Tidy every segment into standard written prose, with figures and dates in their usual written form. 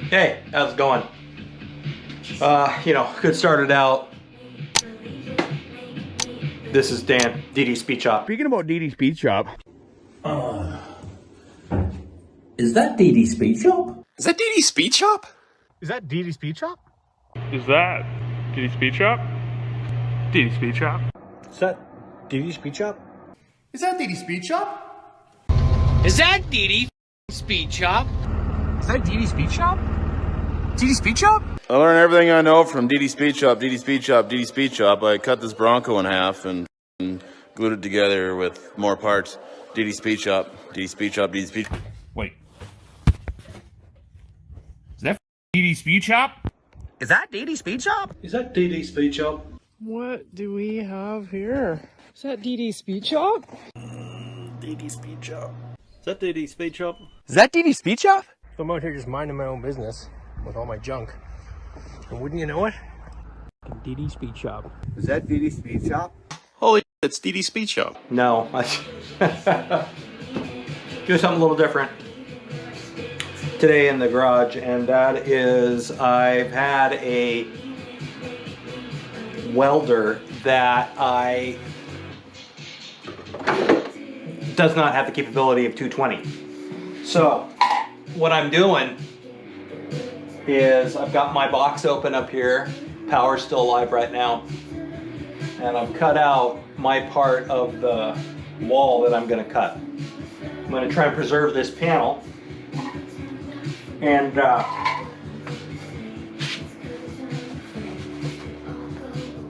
Hey, how's it going? Could start it out. This is Dan, DD Speed Shop. Speaking about DD Speed Shop. Is that DD Speed Shop? Is that DD Speed Shop? Is that DD Speed Shop? Is that DD Speed Shop? DD Speed Shop? Is that DD Speed Shop? Is that DD Speed Shop? Is that DD Speed Shop? Is that DD Speed Shop? DD Speed Shop? I learned everything I know from DD Speed Shop, DD Speed Shop, DD Speed Shop. I cut this Bronco in half and glued it together with more parts. DD Speed Shop, DD Speed Shop, DD Speed. Wait. Is that DD Speed Shop? Is that DD Speed Shop? Is that DD Speed Shop? What do we have here? Is that DD Speed Shop? DD Speed Shop. Is that DD Speed Shop? Is that DD Speed Shop? So I'm out here just minding my own business with all my junk. And wouldn't you know it? DD Speed Shop. Is that DD Speed Shop? Holy shit, it's DD Speed Shop. No. Do something a little different today in the garage, and that is I've had a welder that does not have the capability of 220. So what I'm doing is I've got my box open up here. Power's still alive right now. And I've cut out my part of the wall that I'm going to cut. I'm going to try and preserve this panel and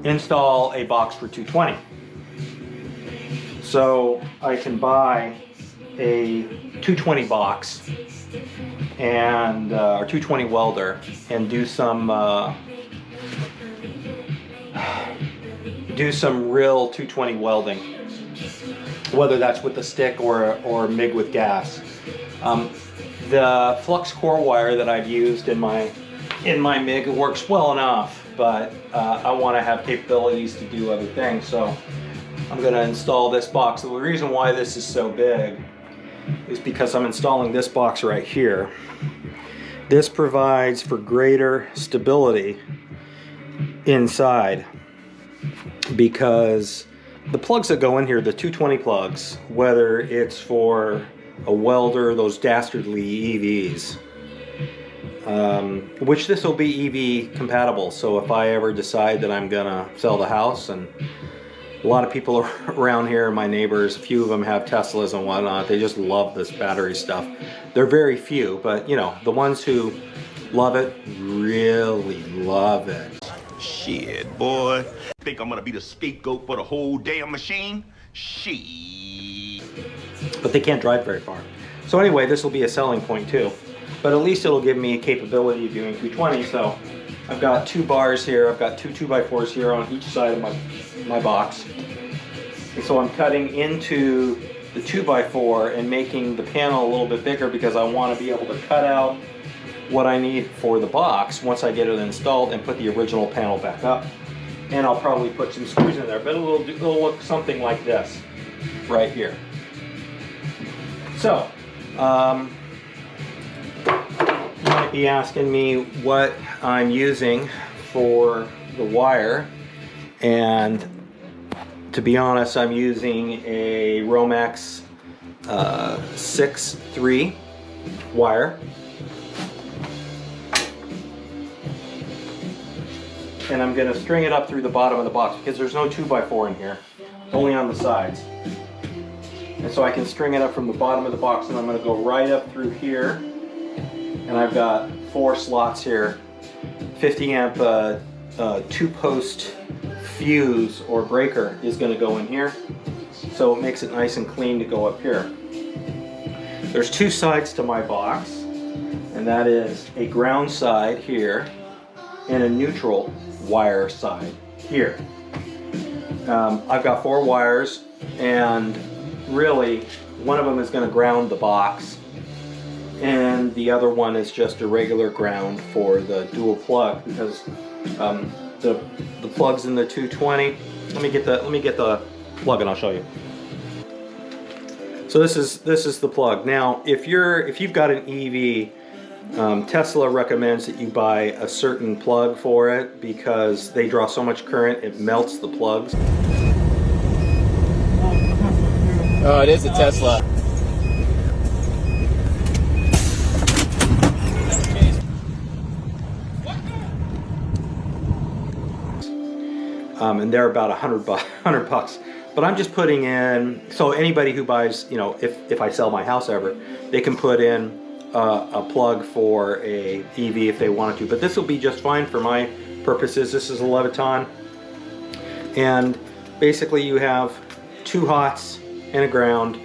install a box for 220. So I can buy a 220 box and or 220 welder and do some real 220 welding, whether that's with the stick or MIG with gas. The flux core wire that I've used in my MIG works well enough, but I want to have capabilities to do other things, so I'm going to install this box. So the reason why this is so big is because I'm installing this box right here. This provides for greater stability inside because the plugs that go in here, the 220 plugs, whether it's for a welder, those dastardly EVs, which this will be EV compatible, so if I ever decide that I'm gonna sell the house, and a lot of people around here, my neighbors, a few of them have Teslas and whatnot, they just love this battery stuff. They're very few, but you know, the ones who love it, really love it. Shit, boy. Think I'm gonna be the scapegoat for the whole damn machine? Shit. But they can't drive very far. So anyway, this will be a selling point too. But at least it'll give me a capability of doing 220. So I've got two bars here. I've got two 2x4s here on each side of my box. And so I'm cutting into the 2x4 and making the panel a little bit bigger because I want to be able to cut out what I need for the box once I get it installed and put the original panel back up. And I'll probably put some screws in there, but it'll look something like this right here. So, you might be asking me what I'm using for the wire, and to be honest, I'm using a Romex 6-3 wire. And I'm going to string it up through the bottom of the box because there's no 2x4 in here, only on the sides. And so I can string it up from the bottom of the box, and I'm going to go right up through here. And I've got 4 slots here. 50 amp 2-post fuse or breaker is going to go in here. So it makes it nice and clean to go up here. There's 2 sides to my box, and that is a ground side here and a neutral wire side here. I've got 4 wires, and really one of them is going to ground the box, and the other one is just a regular ground for the dual plug, because the plugs in the 220. Let me get the plug and I'll show you. So this is the plug. Now, if you've got an EV Tesla recommends that you buy a certain plug for it because they draw so much current it melts the plugs. Oh, it is a Tesla. And they're about $100 bucks. But I'm just putting in, so anybody who buys, you know, if I sell my house ever, they can put in a plug for a EV if they wanted to. But this will be just fine for my purposes. This is a Leviton. And basically you have two hots and a ground,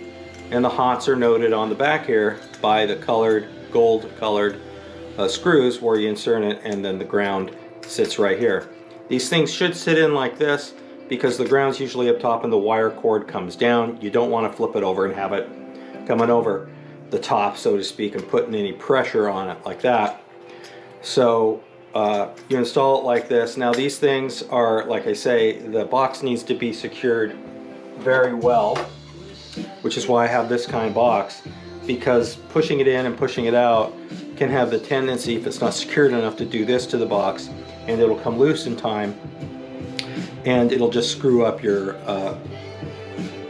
and the hots are noted on the back here by the colored, gold colored screws where you insert it, and then the ground sits right here. These things should sit in like this because the ground's usually up top and the wire cord comes down. You don't want to flip it over and have it coming over the top, so to speak, and putting any pressure on it like that. So you install it like this. Now these things are, like I say, the box needs to be secured very well, which is why I have this kind of box, because pushing it in and pushing it out can have the tendency, if it's not secured enough, to do this to the box, and it'll come loose in time, and it'll just screw up your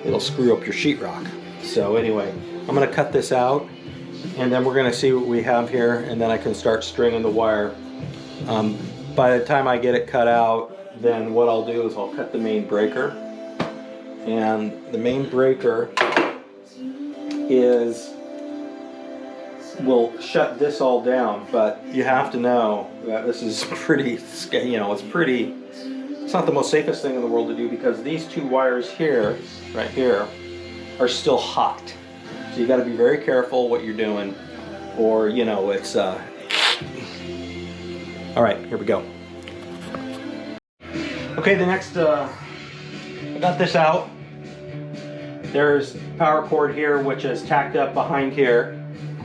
sheetrock. So anyway, I'm going to cut this out, and then we're going to see what we have here, and then I can start stringing the wire. By the time I get it cut out, then what I'll do is I'll cut the main breaker, and the main breaker will shut this all down. But you have to know that this is pretty, you know, it's not the most safest thing in the world to do, because these two wires here, right here, are still hot. So you got to be very careful what you're doing, or, you know, it's all right, here we go. Okay, the next, I got this out. There's power cord here, which is tacked up behind here.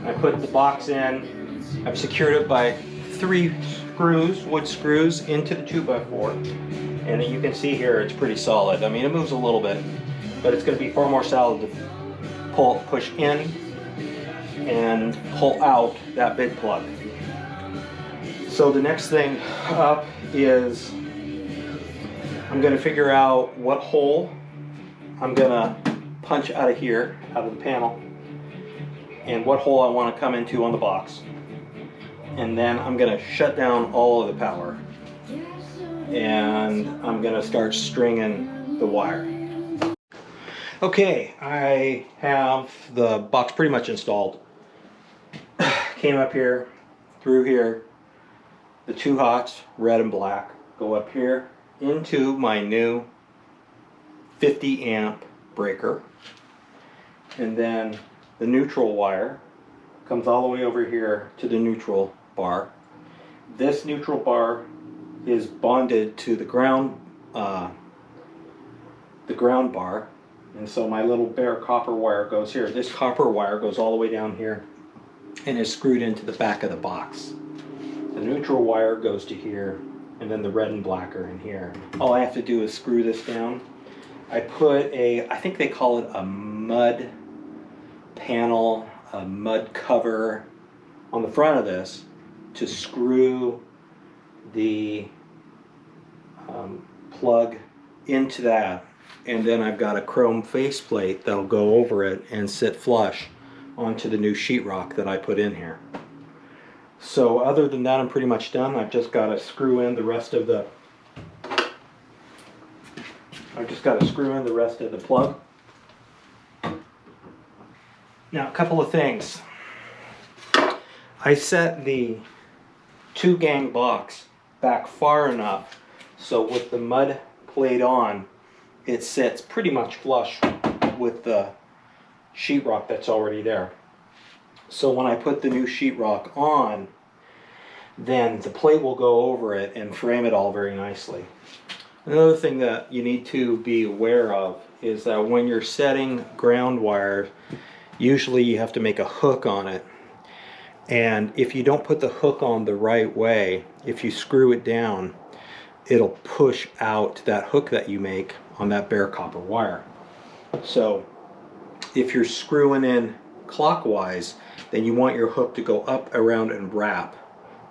I put the box in. I've secured it by 3 screws, wood screws, into the 2x4. And you can see here it's pretty solid. I mean, it moves a little bit, but it's going to be far more solid to push in and pull out that big plug. So the next thing up is I'm going to figure out what hole I'm going to punch out of here, out of the panel, and what hole I want to come into on the box. And then I'm going to shut down all of the power, and I'm going to start stringing the wire. Okay, I have the box pretty much installed. Came up here, through here, the 2 hots, red and black, go up here into my new 50 amp breaker, and then the neutral wire comes all the way over here to the neutral bar. This neutral bar is bonded to the ground bar, and so my little bare copper wire goes here. This copper wire goes all the way down here and is screwed into the back of the box. The neutral wire goes to here, and then the red and black are in here. All I have to do is screw this down. I put I think they call it a mud panel, a mud cover on the front of this to screw the plug into that. And then I've got a chrome faceplate that'll go over it and sit flush onto the new sheetrock that I put in here. So other than that, I'm pretty much done. I've just got to screw in the rest of the plug. Now, a couple of things. I set the 2-gang box back far enough so with the mud plate on, it sits pretty much flush with the sheetrock that's already there. So when I put the new sheetrock on, then the plate will go over it and frame it all very nicely. Another thing that you need to be aware of is that when you're setting ground wire, usually you have to make a hook on it. And if you don't put the hook on the right way, if you screw it down, it'll push out that hook that you make on that bare copper wire. So if you're screwing in clockwise, then you want your hook to go up, around, and wrap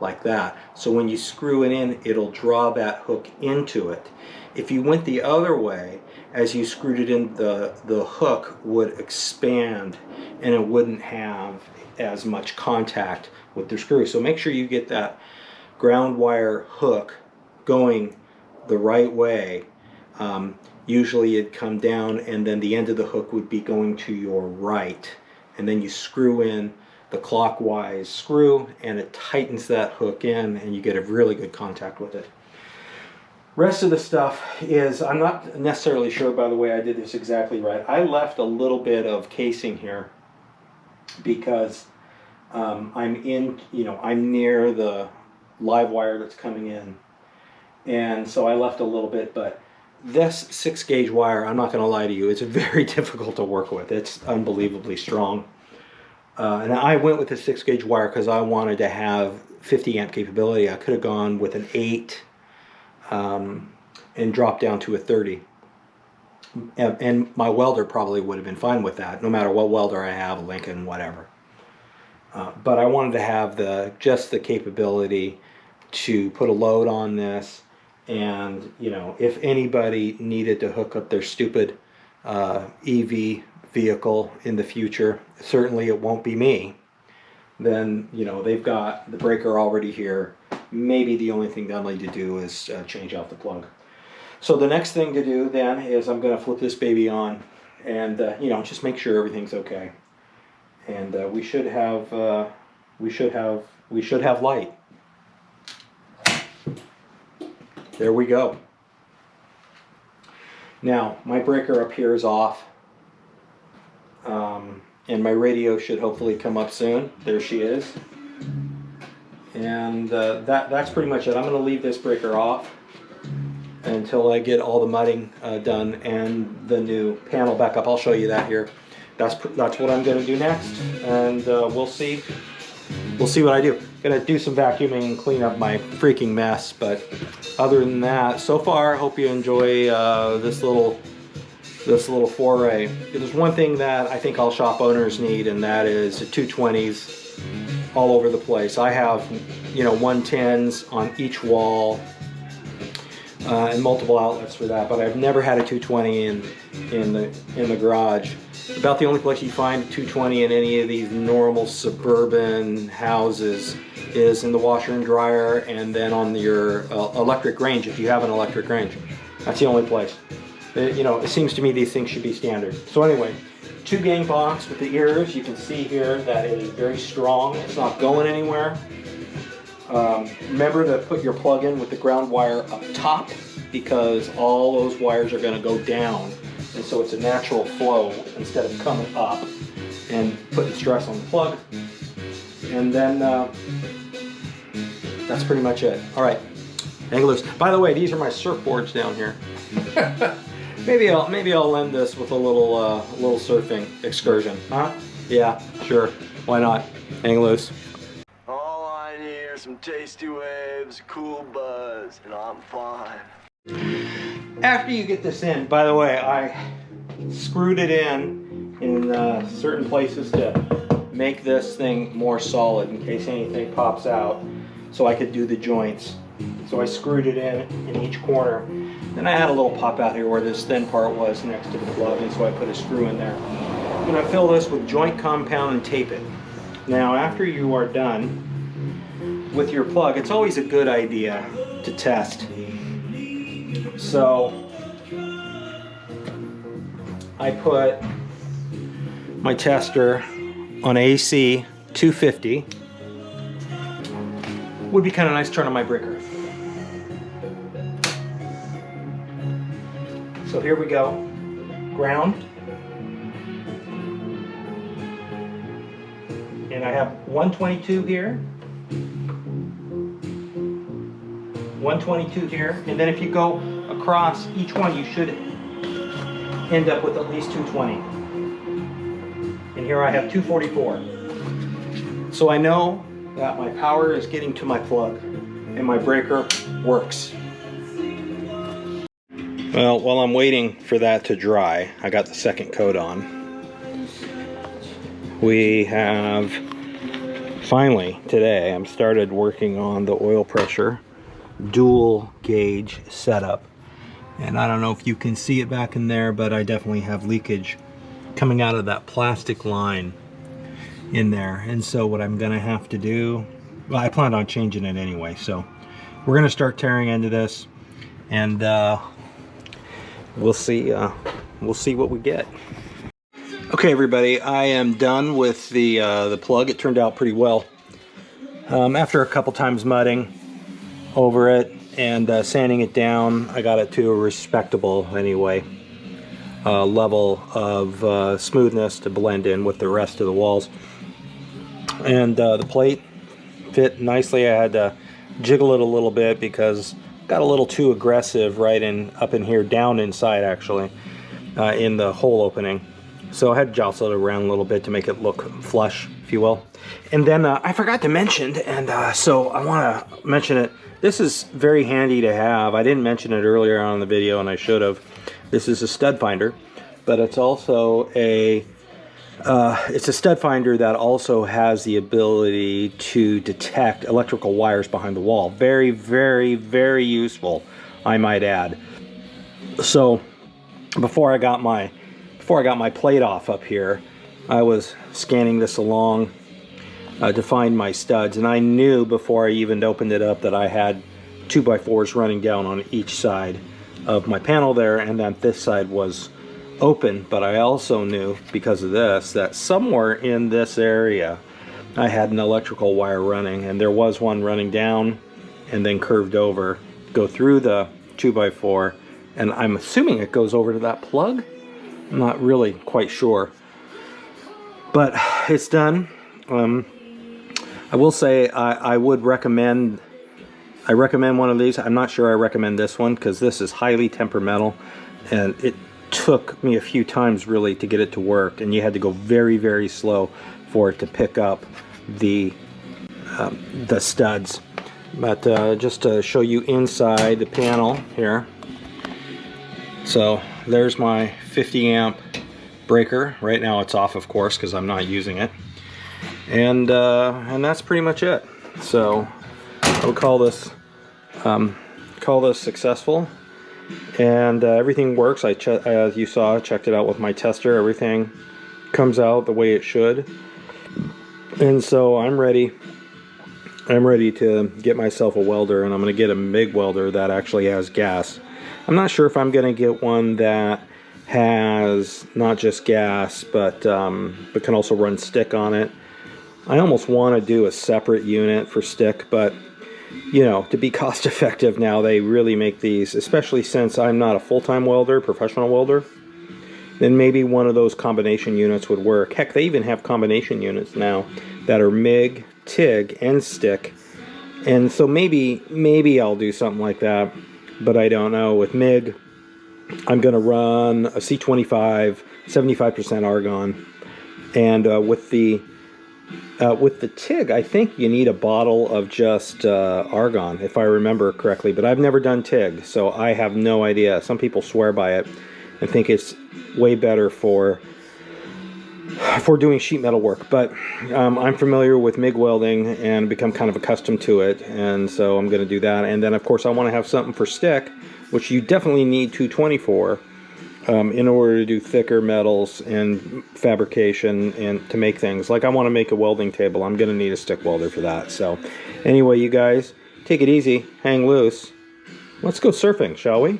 like that. So when you screw it in, it'll draw that hook into it. If you went the other way, as you screwed it in, the hook would expand and it wouldn't have as much contact with the screw. So make sure you get that ground wire hook going the right way. Usually it'd come down and then the end of the hook would be going to your right. And then you screw in the clockwise screw and it tightens that hook in and you get a really good contact with it. Rest of the stuff is, I'm not necessarily sure, by the way, I did this exactly right. I left a little bit of casing here because I'm near the live wire that's coming in. And so I left a little bit, but this 6-gauge wire, I'm not going to lie to you, it's very difficult to work with. It's unbelievably strong. And I went with the 6-gauge wire because I wanted to have 50 amp capability. I could have gone with an 8 and dropped down to a 30. And my welder probably would have been fine with that, no matter what welder I have, Lincoln, whatever. But I wanted to have just the capability to put a load on this, and if anybody needed to hook up their stupid EV vehicle in the future, certainly it won't be me, then they've got the breaker already here. Maybe the only thing they'll need to do is change out the plug. So the next thing to do then is I'm going to flip this baby on and just make sure everything's okay. And we should have light. There we go. Now my breaker up here is off. And my radio should hopefully come up soon. There she is. And that's pretty much it. I'm going to leave this breaker off until I get all the mudding done and the new panel back up. I'll show you that here. That's what I'm going to do next, and we'll see what I do. Gonna do some vacuuming and clean up my freaking mess, but other than that, so far, I hope you enjoy this little foray. There's one thing that I think all shop owners need, and that is 220s all over the place. I have 110s on each wall and multiple outlets for that, but I've never had a 220 in the garage. About the only place you find a 220 in any of these normal suburban houses is in the washer and dryer, and then on your electric range, if you have an electric range. That's the only place. It seems to me these things should be standard. So anyway, 2-gang box with the ears. You can see here that it is very strong. It's not going anywhere. Remember to put your plug in with the ground wire up top, because all those wires are going to go down, and so it's a natural flow instead of coming up and putting stress on the plug. And then that's pretty much it. All right, hang loose. By the way, these are my surfboards down here. maybe I'll end this with a little surfing excursion, huh? Yeah, sure. Why not? Hang loose. All I need are some tasty waves, cool buzz, and I'm fine. After you get this in, by the way, I screwed it in certain places to make this thing more solid in case anything pops out, so I could do the joints. So I screwed it in each corner. Then I had a little pop out here where this thin part was next to the plug, and so I put a screw in there. I'm going to fill this with joint compound and tape it. Now after you are done with your plug, it's always a good idea to test. So I put my tester on AC 250. Would be kind of nice to turn on my breaker. So here we go. Ground. And I have 122 here. 122 here. And then if you go across each one, you should end up with at least 220. And here I have 244. So I know that my power is getting to my plug and my breaker works. Well, while I'm waiting for that to dry, I got the second coat on. we have finally today I'm started working on the oil pressure dual gauge setup, and I don't know if you can see it back in there, but I definitely have leakage coming out of that plastic line in there. And so what I'm gonna have to do, well, I planned on changing it anyway, so we're gonna start tearing into this, and we'll see what we get. Okay, everybody, I am done with the plug. It turned out pretty well. After a couple times mudding over it and sanding it down, I got it to a respectable, anyway, level of smoothness to blend in with the rest of the walls. And the plate fit nicely. I had to jiggle it a little bit because it got a little too aggressive right up in here, down inside actually, in the hole opening. So I had to jostle it around a little bit to make it look flush, if you will. And then I forgot to mention, and so I want to mention it. This is very handy to have. I didn't mention it earlier on in the video, and I should have. This is a stud finder, but it's also it's a stud finder that also has the ability to detect electrical wires behind the wall. Very, very, very useful, I might add. So before I got my plate off up here, I was scanning this along to find my studs, and I knew before I even opened it up that I had 2x4s running down on each side of my panel there, and that this side was open. But I also knew, because of this, that somewhere in this area I had an electrical wire running, and there was one running down and then curved over, go through the 2x4, and I'm assuming it goes over to that plug. I'm not really quite sure, but it's done. I will say I would recommend one of these. I'm not sure I recommend this one because this is highly temperamental, and it took me a few times really to get it to work, and you had to go very, very slow for it to pick up the studs. But just to show you inside the panel here, so there's my 50 amp breaker. Right now it's off, of course, because I'm not using it, and that's pretty much it. So I would call this successful, and everything works. As you saw, I checked it out with my tester. Everything comes out the way it should, and so I'm ready to get myself a welder, and I'm going to get a MIG welder that actually has gas. I'm not sure if I'm going to get one that has not just gas, but can also run stick on it. I almost want to do a separate unit for stick, but you know, to be cost effective now, they really make these, especially since I'm not a full-time welder, professional welder, then maybe one of those combination units would work. Heck, they even have combination units now that are MIG, TIG, and stick. And so maybe I'll do something like that, but I don't know. With MIG, I'm going to run a C25, 75% argon, and with the TIG, I think you need a bottle of just argon, if I remember correctly. But I've never done TIG, so I have no idea. Some people swear by it and think it's way better for doing sheet metal work. But I'm familiar with MIG welding and become kind of accustomed to it, and so I'm going to do that. And then, of course, I want to have something for stick, which you definitely need 220 for. In order to do thicker metals and fabrication and to make things. Like I want to make a welding table, I'm going to need a stick welder for that. So anyway, you guys, take it easy, hang loose. Let's go surfing, shall we?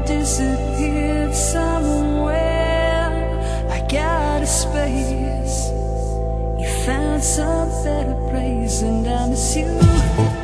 disappeared somewhere. I got a space. You found some better place, and I miss you.